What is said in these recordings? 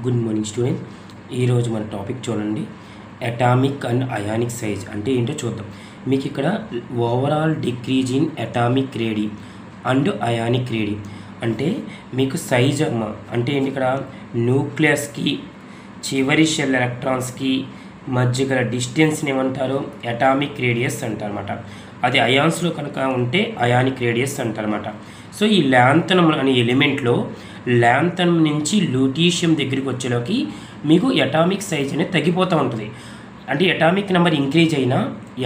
Good morning student. ఈరోజు మన topic చూడండి, అటామిక్ అండ్ అయానిక్ సైజ్ అంటే ఏంటో చూద్దాం. మీకు ఇక్కడ overall decrease in atomic radium and ionic radium అంటే మీకు సైజ్ అంటే ఏంటి, ఇక్కడ న్యూక్లియస్కి చివరి షెల్ ఎలక్ట్రాన్స్కి మధ్య గల డిస్టెన్స్ని ఏమంటారు, అటామిక్ రేడియస్ అంటారన్నమాట. అది అయాన్స్లో కనుక ఉంటే అయానిక్ రేడియస్ అంటారన్నమాట. సో ఈ ల్యాంథనమ్ అనే ఎలిమెంట్లో ల్యాంథనమ్ నుంచి లూటీషియం దగ్గరికి వచ్చేలోకి మీకు అటామిక్ సైజ్ అనేది తగ్గిపోతూ ఉంటుంది. అంటే అటామిక్ నెంబర్ ఇంక్రీజ్ అయినా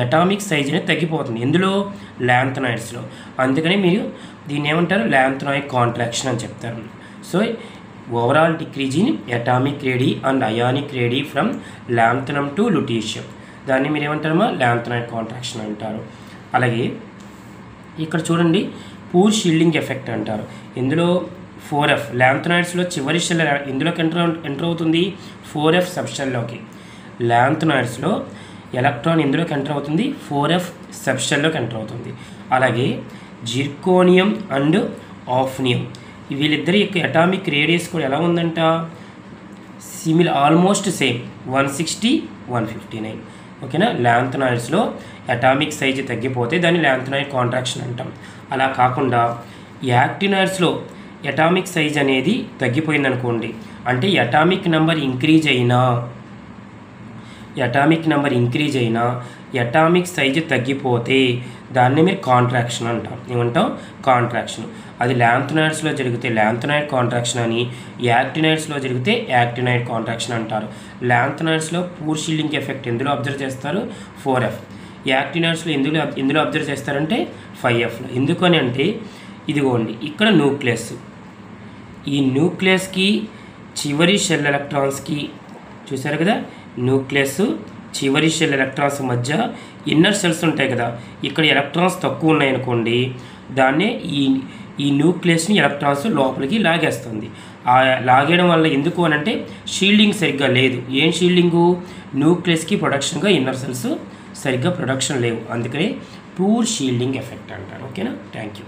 అటామిక్ సైజ్ అనేది తగ్గిపోతుంది. ఎందులో, ల్యాంథనాయిడ్స్లో. అందుకని మీరు దీన్ని ఏమంటారు, ల్యాంథనాయిడ్ కాంట్రాక్షన్ అని చెప్తారు. So overall decrease in atomic radii and ionic radii from lanthanum to lutetium, దాన్ని మీరు ఏమంటారమ్మా, ల్యాంథనాయిడ్ కాంట్రాక్షన్ అంటారు. అలాగే ఇక్కడ చూడండి, పూర్ షీల్డింగ్ ఎఫెక్ట్ అంటారు. ఇందులో 4F ల్యాంథనాయిడ్స్లో చివరి షెల్ ఇందులోకి ఎంటర్ అవుతుంది, 4F సబ్షెల్లోకి. ల్యాంథనాయిడ్స్లో ఎలక్ట్రాన్ ఇందులోకి ఎంటర్ అవుతుంది, 4F సబ్షెల్లోకి ఎంటర్ అవుతుంది. అలాగే జిర్కోనియం అండ్ ఆఫ్నియం, వీళ్ళిద్దరి యొక్క అటామిక్ రేడియస్ కూడా ఎలా ఉందంట, ఆల్మోస్ట్ సేమ్ 160, 159. ఓకేనా. ల్యాంథనాయిడ్స్లో అటామిక్ సైజ్ తగ్గిపోతే దాన్ని ల్యాంథనాయిడ్ కాంట్రాక్షన్ అంటాం. అలా కాకుండా యాక్టినాయిడ్స్లో అటామిక్ సైజ్ అనేది తగ్గిపోయింది అనుకోండి, అంటే అటామిక్ నెంబర్ ఇంక్రీజ్ అయినా అటామిక్ సైజ్ తగ్గిపోతే దాన్ని మీరు కాంట్రాక్షన్ అంటాం. ఏమంటాం, కాంట్రాక్షన్. అది ల్యాంథనాయిడ్స్లో జరిగితే ల్యాంథనాయిడ్ కాంట్రాక్షన్ అని, యాక్టినాయిడ్స్లో జరిగితే యాక్టినాయిడ్ కాంట్రాక్షన్ అంటారు. ల్యాంథనాయిడ్స్లో పూర్ షీల్డింగ్ ఎఫెక్ట్ ఎందులో అబ్జర్వ్ చేస్తారు, 4F. యాక్టినాయిడ్స్లో ఎందులో అబ్జర్వ్ చేస్తారంటే 5Fలో. ఎందుకని అంటే ఇదిగోండి, ఇక్కడ న్యూక్లియస్, ఈ న్యూక్లియస్కి చివరి షెల్ ఎలక్ట్రాన్స్కి చూసారు కదా, న్యూక్లియస్ చివరి షెల్ ఎలక్ట్రాన్స్ మధ్య ఇన్నర్ సెల్స్ ఉంటాయి కదా, ఇక్కడ ఎలక్ట్రాన్స్ తక్కువ ఉన్నాయనుకోండి, దాన్నే ఈ న్యూక్లియస్ని ఎలక్ట్రాన్స్ లోపలికి లాగేస్తుంది. ఆ లాగేయడం వల్ల ఎందుకు అని అంటే షీల్డింగ్ సరిగ్గా లేదు. ఏం షీల్డింగు, న్యూక్లియస్కి ప్రొడక్షన్గా ఇన్నర్ సెల్స్ సరిగ్గా ప్రొడక్షన్ లేవు, అందుకని పూర్ షీల్డింగ్ ఎఫెక్ట్ అంటారు. ఓకేనా, థ్యాంక్ యూ.